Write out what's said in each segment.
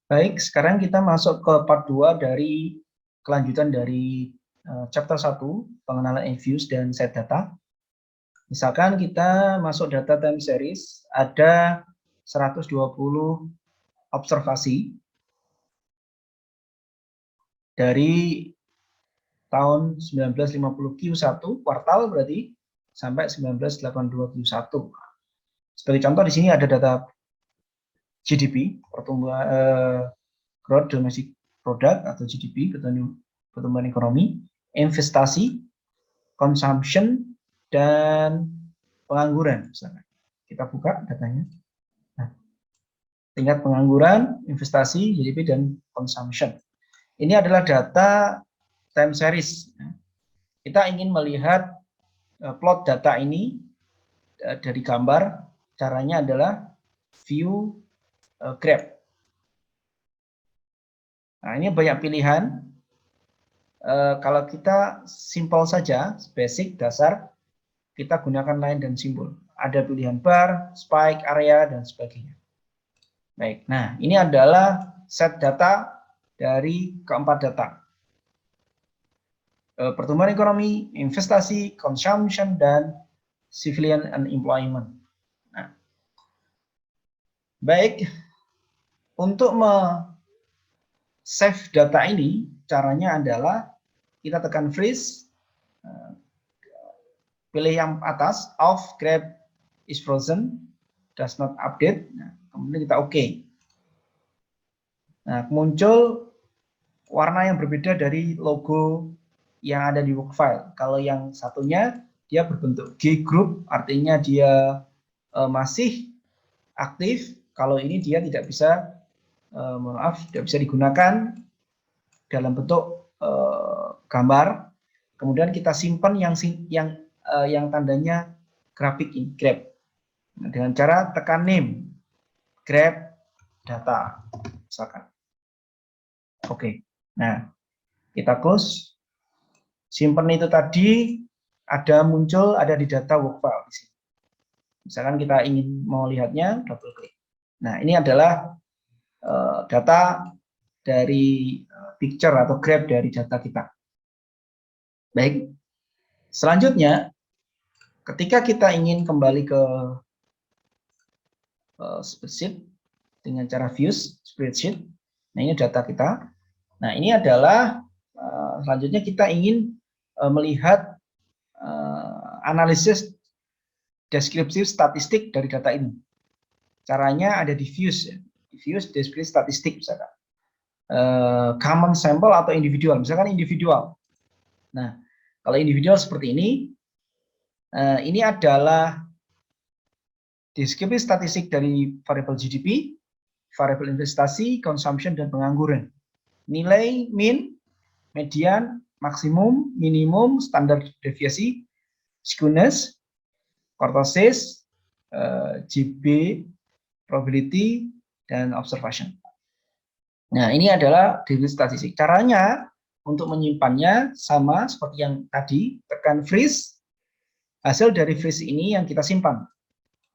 Baik, sekarang kita masuk ke part 2 dari kelanjutan dari chapter 1, pengenalan views dan set data. Misalkan kita masuk data time series, ada 120 observasi dari tahun 1950 Q1, kuartal berarti, sampai 1982 Q1. Sebagai contoh di sini ada data GDP, pertumbuhan Gross Domestic Product atau GDP, pertumbuhan ekonomi, investasi, consumption, dan pengangguran. Misalkan. Kita buka datanya. Nah, tingkat pengangguran, investasi, GDP, dan consumption. Ini adalah data time series. Kita ingin melihat plot data ini dari gambar. Caranya adalah view graph. Nah, ini banyak pilihan. Kalau kita simpel saja, basic, dasar, kita gunakan line dan simbol. Ada pilihan bar, spike, area, dan sebagainya. Baik, nah ini adalah set data dari keempat data. Pertumbuhan ekonomi, investasi, consumption, dan civilian unemployment. Nah, baik, untuk save data ini, caranya adalah kita tekan freeze, pilih yang atas, off, grab is frozen, does not update, nah, kemudian kita OK. Nah, muncul warna yang berbeda dari logo yang ada di work file. Kalau yang satunya, dia berbentuk G group, artinya dia masih aktif. Kalau ini dia tidak bisa, maaf, tidak bisa digunakan dalam bentuk gambar. Kemudian kita simpan yang tandanya grafik ini, grab. Nah, dengan cara tekan name, grab data, misalkan. Oke, nah kita close. Simpan itu tadi muncul di data work file di sini. Misalkan kita ingin mau lihatnya, double klik. Nah, ini adalah data dari picture atau grab dari data kita. Baik, selanjutnya ketika kita ingin kembali ke spreadsheet dengan cara views spreadsheet, nah ini data kita. Nah, ini adalah selanjutnya kita ingin melihat analisis deskripsi statistik dari data ini. Caranya ada di views, views deskripsi statistik misalkan. Common sample atau individual, misalkan individual. Nah, kalau individual seperti ini adalah deskripsi statistik dari variabel GDP, variabel investasi, consumption, dan pengangguran. Nilai min, median, maksimum, minimum, standar deviasi, skewness, kurtosis, GB, probability, dan observation. Nah, ini adalah deskripsi statistik. Caranya untuk menyimpannya sama seperti yang tadi, tekan freeze. Hasil dari freeze ini yang kita simpan.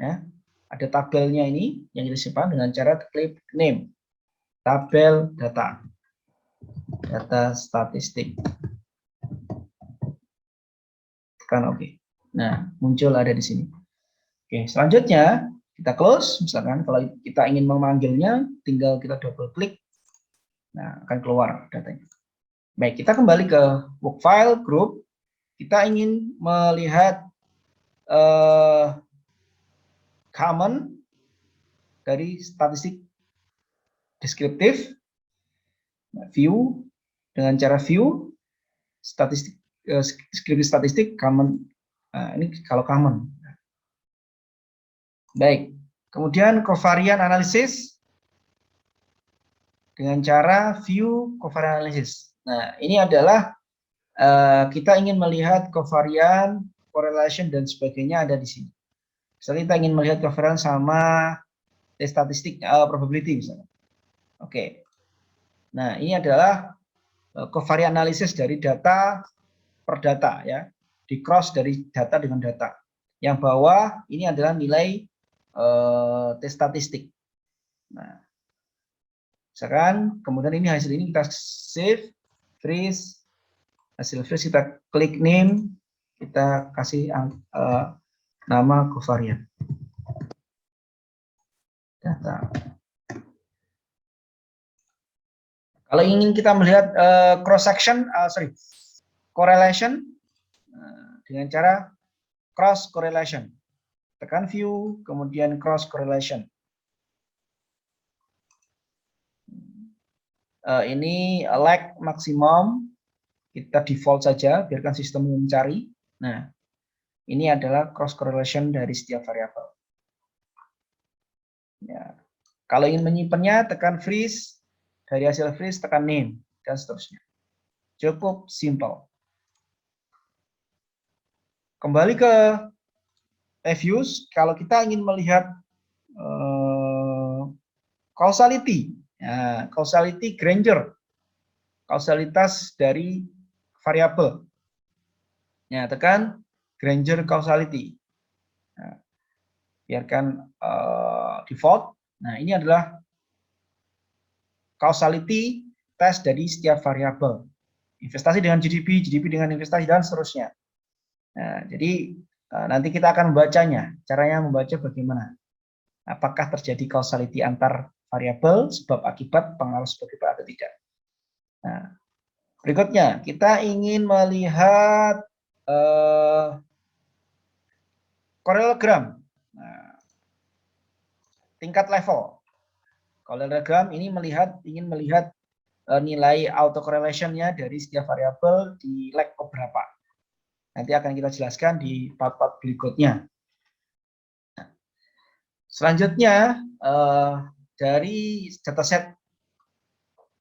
Ya, ada tabelnya ini yang kita simpan dengan cara klik name, tabel data, data statistik. Tekan OK. Nah, muncul ada di sini. Oke, selanjutnya kita close. Misalkan kalau kita ingin memanggilnya, tinggal kita double klik. Nah, akan keluar datanya. Baik, kita kembali ke work file group. Kita ingin melihat common dari statistik deskriptif, view dengan cara view statistik deskripsi statistik common. Ini kalau common. Baik, kemudian covariant analysis dengan cara view covariant analysis. Nah, ini adalah kita ingin melihat covariant, correlation, dan sebagainya ada di sini. Misalnya kita ingin melihat covariant sama statistik probability misalnya. Oke. Nah, ini adalah covariant analysis dari data per data ya. Di cross dari data dengan data. Yang bawah ini adalah nilai statistik. Nah, Misalkan, kemudian ini hasil ini kita save, freeze, hasil freeze kita klik name, kita kasih nama covariant data. Kalau ingin kita melihat cross section, correlation dengan cara cross correlation, tekan view, kemudian cross correlation. Ini lag maksimum, kita default saja, biarkan sistem mencari. Nah, ini adalah cross correlation dari setiap variabel. Ya. Kalau ingin menyimpannya, tekan freeze, dari hasil freeze tekan name, dan seterusnya. Cukup simple. Kembali ke reviews, kalau kita ingin melihat causality, ya, causality Granger, kausalitas dari variabel. Ya, tekan Granger causality. Nah, biarkan default. Nah, ini adalah causality test dari setiap variabel. Investasi dengan GDP, GDP dengan investasi, dan seterusnya. Nah, jadi nanti kita akan membacanya. Caranya membaca bagaimana? Apakah terjadi causality antar variabel, sebab akibat, pengaruh sebab akibat atau tidak. Nah, berikutnya kita ingin melihat parallelogram. Nah, tingkat level. Parallelogram ini ingin melihat nilai autocorrelation-nya dari setiap variabel di lag berapa. Nanti akan kita jelaskan di part-part berikutnya. Selanjutnya, dari dataset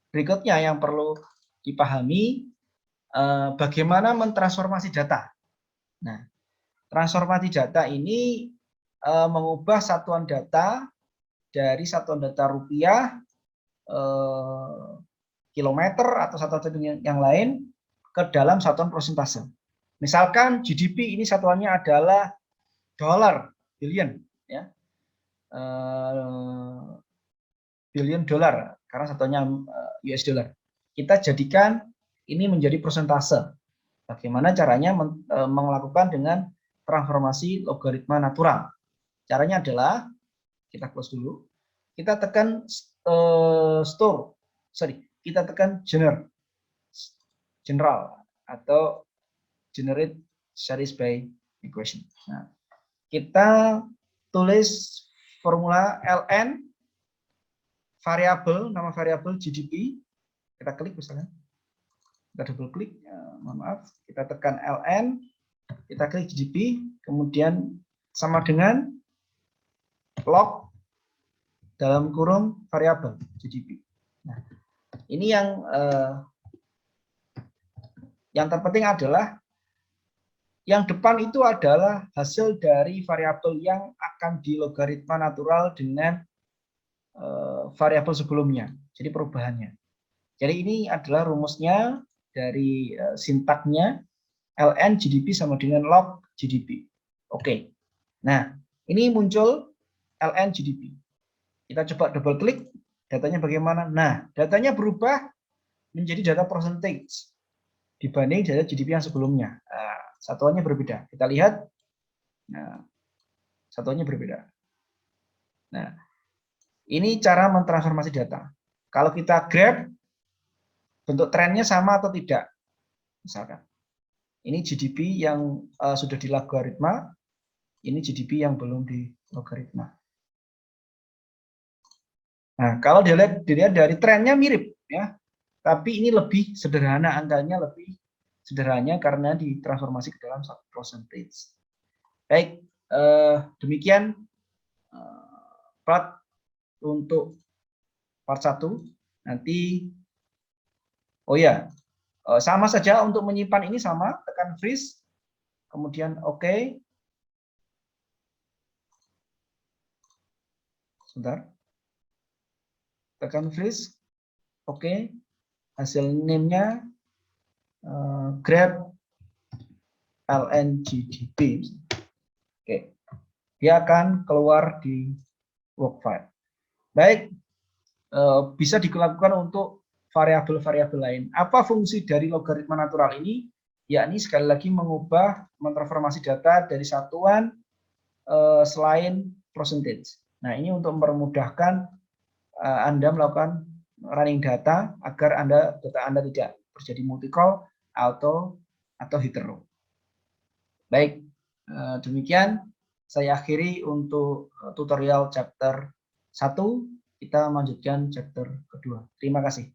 berikutnya yang perlu dipahami, bagaimana mentransformasi data. Nah, transformasi data ini mengubah satuan data dari satuan data rupiah, kilometer, atau satuan yang lain ke dalam satuan persentase. Misalkan GDP ini satuannya adalah dolar, billion, ya, billion dolar, karena satunya US dollar. Kita jadikan ini menjadi persentase. Bagaimana caranya melakukan dengan transformasi logaritma natural? Caranya adalah, kita close dulu, kita tekan kita tekan general atau generate series by equation. Nah, kita tulis formula ln variabel, nama variabel GDP, kita klik misalnya, kita double klik, mohon maaf, kita tekan ln, kita klik GDP, kemudian sama dengan log dalam kurung variabel GDP. Nah, ini yang terpenting adalah yang depan itu adalah hasil dari variabel yang akan dilogaritma natural dengan variabel sebelumnya. Jadi perubahannya. Jadi ini adalah rumusnya dari sintaknya, ln GDP sama dengan log GDP. Oke. Nah, ini muncul ln GDP. Kita coba double klik, datanya bagaimana? Nah, datanya berubah menjadi data percentage dibanding data GDP yang sebelumnya. Nah, satuannya berbeda. Kita lihat, nah, satuannya berbeda. Nah, ini cara mentransformasi data. Kalau kita grab, bentuk trennya sama atau tidak. Misalkan, ini GDP yang sudah dilogaritma, ini GDP yang belum dilogaritma. Nah, kalau dilihat dari trennya mirip, ya, tapi ini lebih sederhana, angkanya lebih sederhana karena ditransformasi ke dalam satu percentage. Baik, demikian part untuk part 1. Nanti, oh ya, sama saja untuk menyimpan ini sama, tekan freeze, kemudian OK. Sebentar. Tekan freeze, OK. Hasil name-nya grab lngdp. Oke. Dia akan keluar di work file. Baik, bisa dilakukan untuk variabel-variabel lain. Apa fungsi dari logaritma natural ini? Yakni sekali lagi mengubah, mentransformasi data dari satuan selain percentage. Nah, ini untuk mempermudahkan Anda melakukan running data agar data Anda tidak terjadi multi-call, auto, atau hetero. Baik, demikian saya akhiri untuk tutorial chapter 1. Kita melanjutkan chapter kedua. Terima kasih.